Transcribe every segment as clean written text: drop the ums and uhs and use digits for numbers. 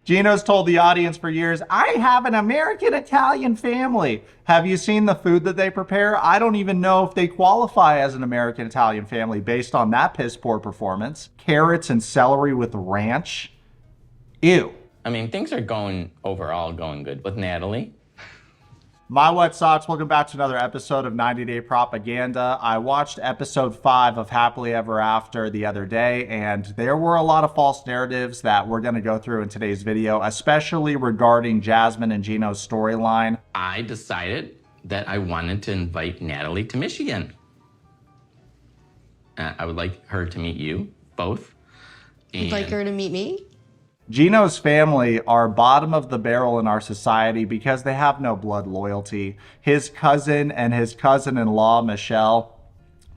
Gino's told the audience for years, I have an American-Italian family. Have you seen the food that they prepare? I don't even know if they qualify as an American-Italian family based on that piss-poor performance. Carrots and celery with ranch. Ew. I mean, things are overall going good with Natalie. My Wet Socks, welcome back to another episode of 90 Day Propaganda. I watched episode 5 of Happily Ever After the other day, and there were a lot of false narratives that we're going to go through in today's video, especially regarding Jasmine and Gino's storyline. I decided that I wanted to invite Natalie to Michigan. I would like her to meet you both. You'd like her to meet me? Gino's family are bottom of the barrel in our society because they have no blood loyalty. His cousin and his cousin-in-law, Michelle,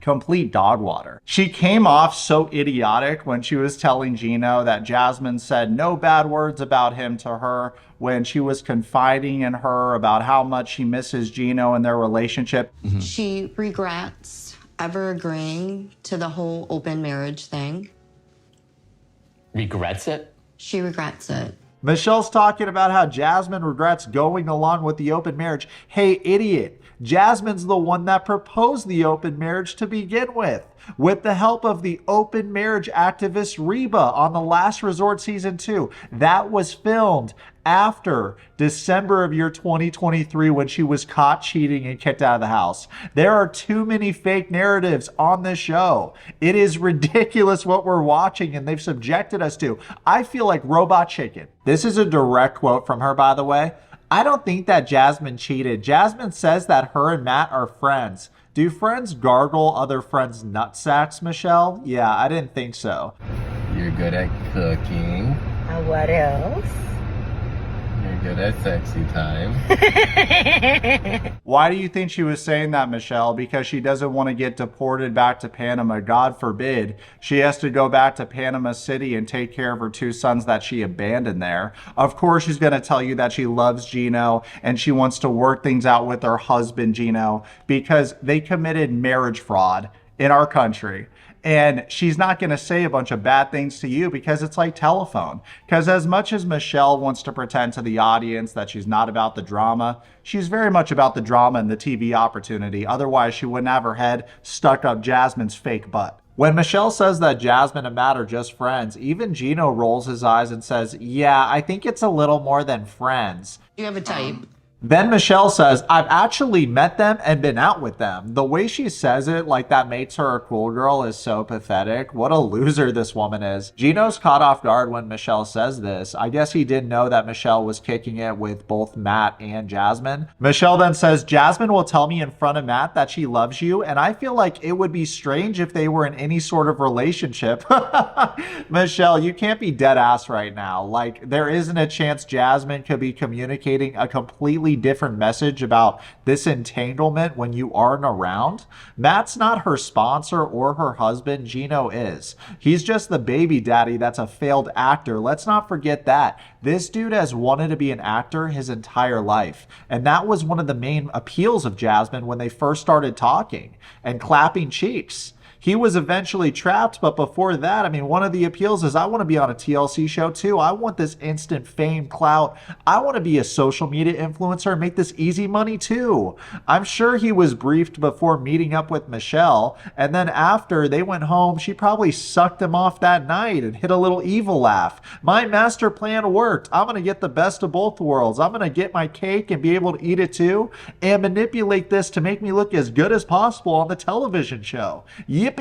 complete dog water. She came off so idiotic when she was telling Gino that Jasmine said no bad words about him to her when she was confiding in her about how much she misses Gino and their relationship. She regrets ever agreeing to the whole open marriage thing. Regrets it? She regrets it. Michelle's talking about how Jasmine regrets going along with the open marriage. Hey, idiot. Jasmine's the one that proposed the open marriage to begin with the help of the open marriage activist Reba on The Last Resort Season 2. That was filmed after December of year 2023 when she was caught cheating and kicked out of the house. There are too many fake narratives on this show. It is ridiculous what we're watching and they've subjected us to. I feel like robot chicken. This is a direct quote from her, by the way. I don't think that Jasmine cheated. Jasmine says that her and Matt are friends. Do friends gargle other friends' nutsacks, Michelle? Yeah, I didn't think so. You're good at cooking. What else? You're good at sexy time. Why do you think she was saying that, Michelle? Because she doesn't want to get deported back to Panama. God forbid. She has to go back to Panama City and take care of her 2 sons that she abandoned there. Of course, she's going to tell you that she loves Gino and she wants to work things out with her husband, Gino, because they committed marriage fraud in our country. And she's not going to say a bunch of bad things to you because it's like telephone. Because as much as Michelle wants to pretend to the audience that she's not about the drama, she's very much about the drama and the TV opportunity. Otherwise, she wouldn't have her head stuck up Jasmine's fake butt. When Michelle says that Jasmine and Matt are just friends, even Gino rolls his eyes and says, yeah, I think it's a little more than friends. You have a type. Then Michelle says, I've actually met them and been out with them. The way she says it, like that makes her a cool girl, is so pathetic. What a loser this woman is. Gino's caught off guard when Michelle says this. I guess he didn't know that Michelle was kicking it with both Matt and Jasmine. Michelle then says, Jasmine will tell me in front of Matt that she loves you, and I feel like it would be strange if they were in any sort of relationship. Michelle, you can't be dead ass right now. Like, there isn't a chance Jasmine could be communicating a completely different message about this entanglement when you aren't around. Matt's not her sponsor or her husband. Gino is. He's just the baby daddy that's a failed actor. Let's not forget that. This dude has wanted to be an actor his entire life. And that was one of the main appeals of Jasmine when they first started talking and clapping cheeks. He was eventually trapped, but before that, I mean, one of the appeals is I want to be on a TLC show too. I want this instant fame, clout. I want to be a social media influencer and make this easy money too. I'm sure he was briefed before meeting up with Michelle, and then after they went home, she probably sucked him off that night and hit a little evil laugh. My master plan worked. I'm going to get the best of both worlds. I'm going to get my cake and be able to eat it too and manipulate this to make me look as good as possible on the television show. Yippee!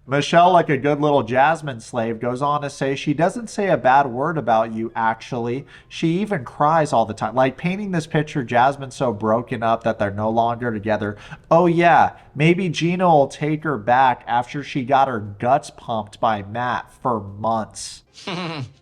Michelle, like a good little Jasmine slave, goes on to say she doesn't say a bad word about you, actually. She even cries all the time. Like painting this picture, Jasmine's so broken up that they're no longer together. Oh yeah, maybe Gino will take her back after she got her guts pumped by Matt for months.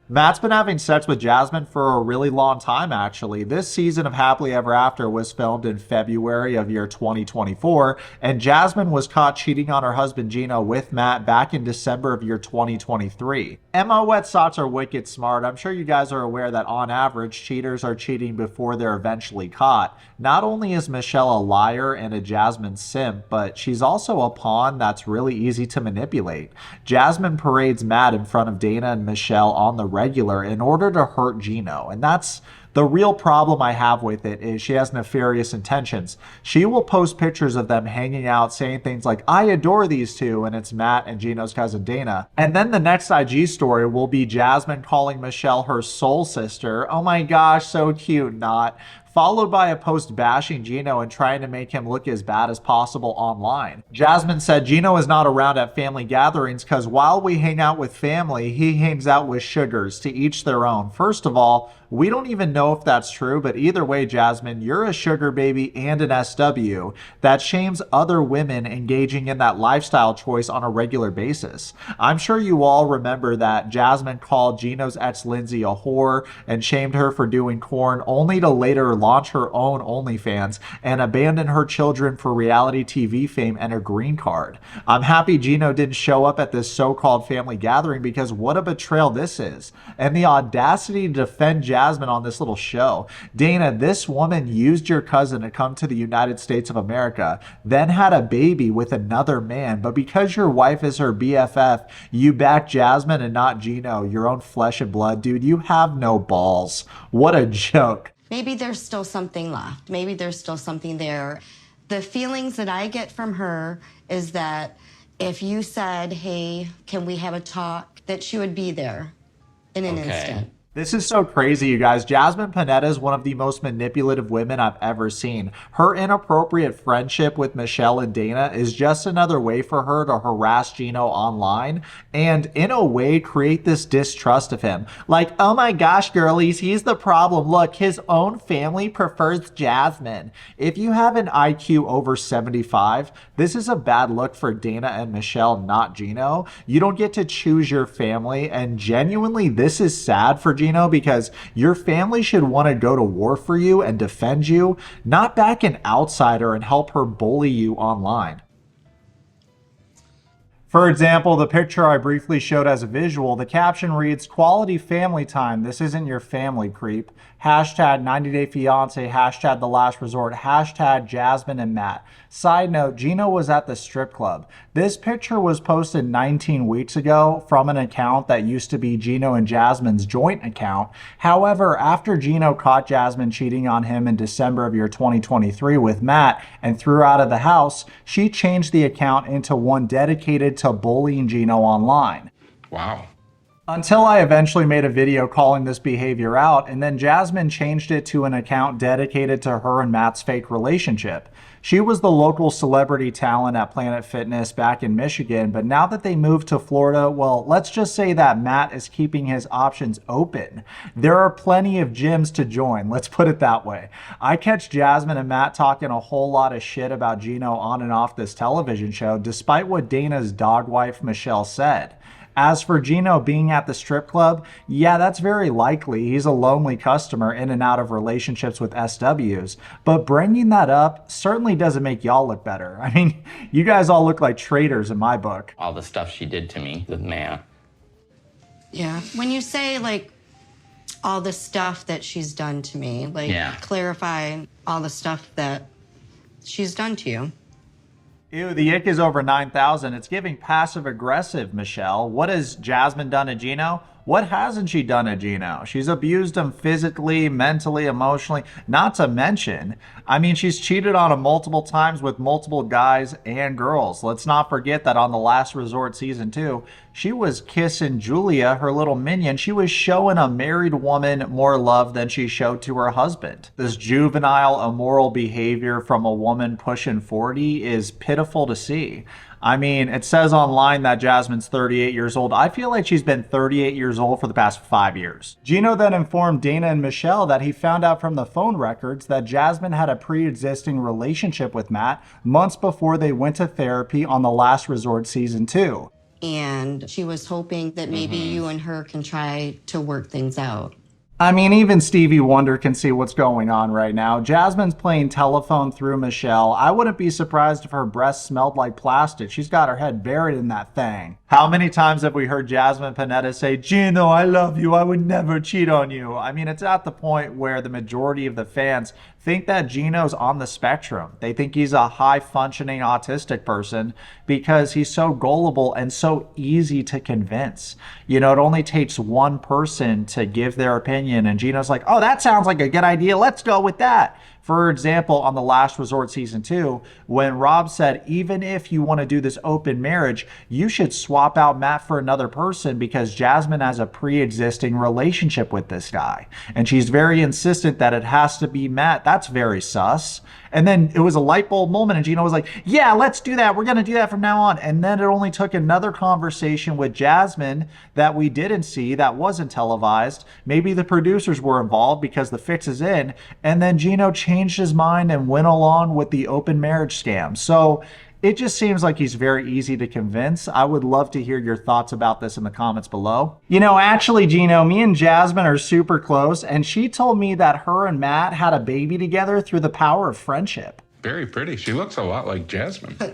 Matt's been having sex with Jasmine for a really long time, actually. This season of Happily Ever After was filmed in February of year 2024, and Jasmine was caught cheating on her husband Gino with Matt back in December of year 2023. And my wet socks are wicked smart. I'm sure you guys are aware that on average, cheaters are cheating before they're eventually caught. Not only is Michelle a liar and a Jasmine simp, but she's also a pawn that's really easy to manipulate. Jasmine parades Matt in front of Dana and Michelle Michelle on the regular in order to hurt Gino. And that's the real problem I have with it, is she has nefarious intentions. She will post pictures of them hanging out, saying things like, I adore these two, and it's Matt and Gino's cousin Dana. And then the next IG story will be Jasmine calling Michelle her soul sister. Oh my gosh, so cute, not. Followed by a post bashing Gino and trying to make him look as bad as possible online. Jasmine said Gino is not around at family gatherings because while we hang out with family, he hangs out with sugars, to each their own. First of all, we don't even know if that's true, but either way, Jasmine, you're a sugar baby and an SW. That shames other women engaging in that lifestyle choice on a regular basis. I'm sure you all remember that Jasmine called Gino's ex Lindsay a whore and shamed her for doing corn, only to later launch her own OnlyFans and abandon her children for reality TV fame and a green card. I'm happy Gino didn't show up at this so-called family gathering, because what a betrayal this is. And the audacity to defend Jasmine on this little show. Dana, this woman used your cousin to come to the United States of America, then had a baby with another man, but because your wife is her BFF, you back Jasmine and not Gino, your own flesh and blood. Dude, you have no balls. What a joke. Maybe there's still something left. Maybe there's still something there. The feelings that I get from her is that if you said, hey, can we have a talk, that she would be there in an instant. This is so crazy, you guys. Jasmine Panetta is one of the most manipulative women I've ever seen. Her inappropriate friendship with Michelle and Dana is just another way for her to harass Gino online and, in a way, create this distrust of him. Like, oh my gosh, girlies, he's the problem. Look, his own family prefers Jasmine. If you have an IQ over 75, this is a bad look for Dana and Michelle, not Gino. You don't get to choose your family, and genuinely, this is sad for Gino, because your family should want to go to war for you and defend you, not back an outsider and help her bully you online. For example, the picture I briefly showed as a visual, the caption reads, quality family time, this isn't your family, creep. Hashtag 90 Day Fiance, hashtag The Last Resort, hashtag Jasmine and Matt. Side note, Gino was at the strip club. This picture was posted 19 weeks ago from an account that used to be Gino and Jasmine's joint account. However, after Gino caught Jasmine cheating on him in December of year 2023 with Matt and threw her out of the house, she changed the account into one dedicated to bullying Gino online. Wow. Until I eventually made a video calling this behavior out, and then Jasmine changed it to an account dedicated to her and Matt's fake relationship. She was the local celebrity talent at Planet Fitness back in Michigan, but now that they moved to Florida, well, let's just say that Matt is keeping his options open. There are plenty of gyms to join, let's put it that way. I catch Jasmine and Matt talking a whole lot of shit about Gino on and off this television show, despite what Dana's dog wife Michelle said. As for Gino being at the strip club, yeah, that's very likely. He's a lonely customer in and out of relationships with SWs. But bringing that up certainly doesn't make y'all look better. I mean, you guys all look like traitors in my book. All the stuff she did to me with Matt. Yeah. When you say, like, all the stuff that she's done to me, like, clarify all the stuff that she's done to you. Ew, the ick is over 9,000. It's giving passive aggressive, Michelle. What has Jasmine done to Gino? What hasn't she done to Gino? She's abused him physically, mentally, emotionally, not to mention, I mean, she's cheated on him multiple times with multiple guys and girls. Let's not forget that on The Last Resort Season 2, she was kissing Julia, her little minion. She was showing a married woman more love than she showed to her husband. This juvenile, immoral behavior from a woman pushing 40 is pitiful to see. I mean, it says online that Jasmine's 38 years old. I feel like she's been 38 years old for the past 5 years. Gino then informed Dana and Michelle that he found out from the phone records that Jasmine had a pre-existing relationship with Matt months before they went to therapy on The Last Resort Season 2. And she was hoping that maybe you and her can try to work things out. I mean, even Stevie Wonder can see what's going on right now. Jasmine's playing telephone through Michelle. I wouldn't be surprised if her breath smelled like plastic. She's got her head buried in that thing. How many times have we heard Jasmine Panetta say, Gino, I love you. I would never cheat on you. I mean, it's at the point where the majority of the fans think that Gino's on the spectrum. They think he's a high-functioning autistic person because he's so gullible and so easy to convince. You know, it only takes one person to give their opinion, and Gino's like, oh, that sounds like a good idea. Let's go with that. For example, on The Last Resort Season 2, when Rob said, even if you want to do this open marriage, you should swap out Matt for another person because Jasmine has a pre-existing relationship with this guy. And she's very insistent that it has to be Matt. That's very sus. And then it was a light bulb moment and Gino was like, yeah, let's do that. We're going to do that from now on. And then it only took another conversation with Jasmine that we didn't see, that wasn't televised. Maybe the producers were involved because the fix is in. And then Gino changed his mind and went along with the open marriage scam. So it just seems like he's very easy to convince. I would love to hear your thoughts about this in the comments below. You know, actually, Gino, me and Jasmine are super close, and she told me that her and Matt had a baby together through the power of friendship. Very pretty. She looks a lot like Jasmine. Oh,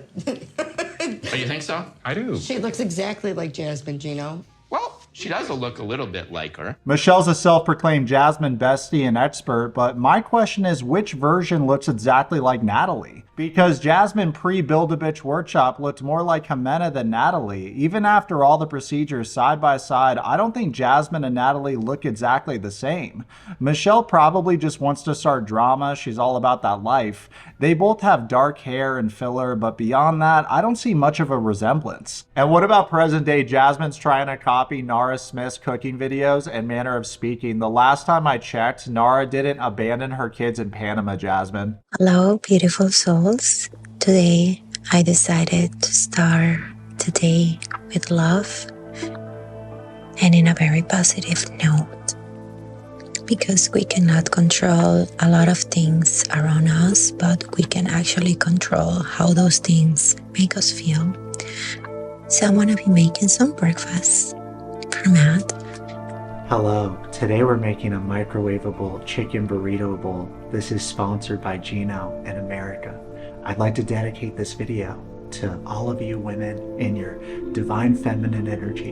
you think so? I do. She looks exactly like Jasmine, Gino. Well, she does look a little bit like her. Michelle's a self-proclaimed Jasmine bestie and expert, but my question is, which version looks exactly like Natalie? Because Jasmine pre-Build-A-Bitch workshop looked more like Jimena than Natalie. Even after all the procedures side by side, I don't think Jasmine and Natalie look exactly the same. Michelle probably just wants to start drama. She's all about that life. They both have dark hair and filler, but beyond that, I don't see much of a resemblance. And what about present day Jasmine's trying to copy Nara Smith's cooking videos and manner of speaking? The last time I checked, Nara didn't abandon her kids in Panama, Jasmine. Hello, beautiful souls. Today, I decided to start the day with love and in a very positive note, because we cannot control a lot of things around us, but we can actually control how those things make us feel. So I'm going to be making some breakfast for Matt. Hello, today we're making a microwavable chicken burrito bowl. This is sponsored by Gino in America. I'd like to dedicate this video to all of you women in your divine feminine energy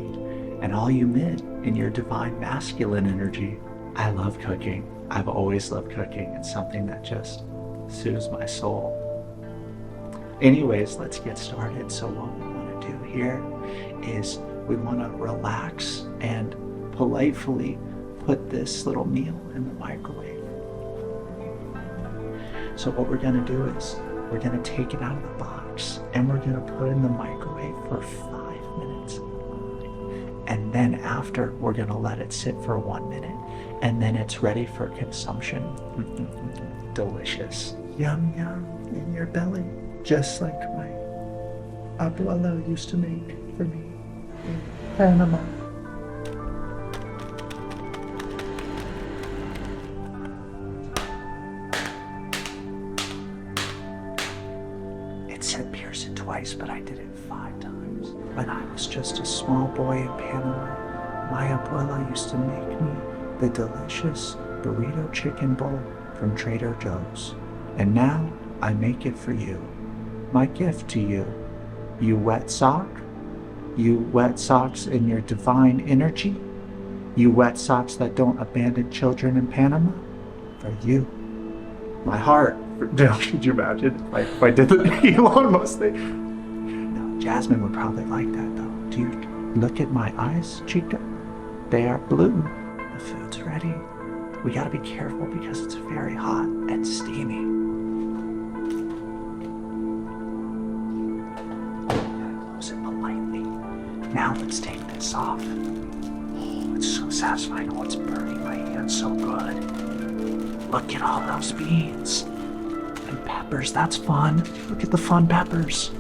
and all you men in your divine masculine energy. I love cooking. I've always loved cooking. It's something that just soothes my soul. Anyways, let's get started. So what we want to do here is we want to relax and politely put this little meal in the microwave. So what we're going to do is we're going to take it out of the box and we're going to put it in the microwave for 5 minutes. And then after, we're going to let it sit for 1 minute and then it's ready for consumption. Delicious. Yum, yum in your belly, just like my abuela used to make for me in Panama. It said pierce it twice, but I did it 5 times. When I was just a small boy in Panama, my abuela used to make me the delicious burrito chicken bowl from Trader Joe's. And now I make it for you. My gift to you. You wet sock? You wet socks in your divine energy? You wet socks that don't abandon children in Panama? For you. My heart. Could you imagine if I did the Elon Musk thing? No, Jasmine would probably like that though. Do you look at my eyes, Chica? They are blue. The food's ready. We gotta be careful because it's very hot and steamy. Close it politely. Now let's take this off. Oh, it's so satisfying. Oh, it's burning my hands so good. Look at all those beans. And peppers, that's fun. Look at the fun peppers.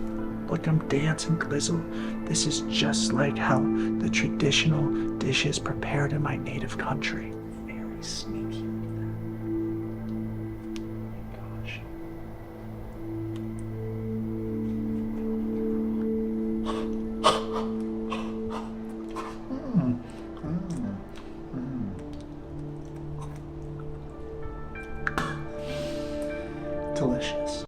Look them dance and glizzle. This is just like how the traditional dishes prepared in my native country. Very sneaky.